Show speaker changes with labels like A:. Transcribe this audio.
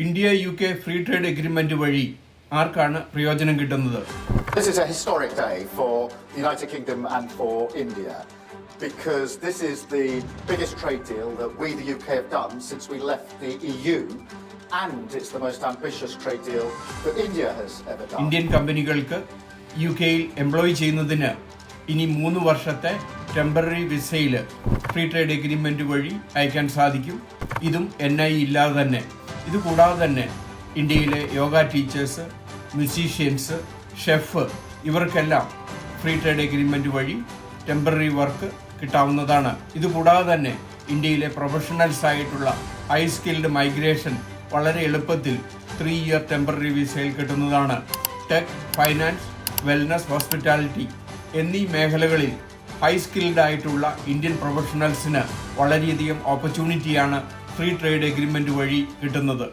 A: ഇന്ത്യ-UK free trade agreement വഴി ആർക്കാണ് പ്രയോജനം കിട്ടുന്നത്?
B: This is a historic day for the United Kingdom and for India because this is the biggest trade deal that we, the UK, have done since we left the EU, and it's the most ambitious trade deal that India has ever done.
A: Indian കമ്പനികൾക്ക് യുകെയിൽ employ ചെയ്യുന്നതിന് ഇനി 3 വർഷത്തെ temporary വിസയിൽ free trade agreement വഴി അയക്കാൻ സാധിക്കും. ഇതും NI ഇല്ലാതെ തന്നെ. ഇതുകൂടാതെ തന്നെ ഇന്ത്യയിലെ യോഗ ടീച്ചേഴ്സ്, മ്യൂസീഷ്യൻസ്, ഷെഫ് ഇവർക്കെല്ലാം ഫ്രീ ട്രേഡ് എഗ്രിമെന്റ് വഴി ടെമ്പററി വർക്ക് കിട്ടാവുന്നതാണ്. ഇതുകൂടാതെ തന്നെ ഇന്ത്യയിലെ പ്രൊഫഷണൽസ് ആയിട്ടുള്ള ഹൈ സ്കിൽഡ് മൈഗ്രേഷൻ വളരെ എളുപ്പത്തിൽ 3 ഇയർ ടെമ്പററി വിസയിൽ കിട്ടുന്നതാണ്. ടെക്, ഫൈനാൻസ്, വെൽനസ്, ഹോസ്പിറ്റാലിറ്റി എന്നീ മേഖലകളിൽ ഹൈ സ്കിൽഡ് ആയിട്ടുള്ള ഇന്ത്യൻ പ്രൊഫഷണൽസിന് വളരെയധികം ഓപ്പർച്യൂണിറ്റിയാണ് ഫ്രീ ട്രേഡ് എഗ്രിമെന്റ് വഴി കിട്ടുന്നത്.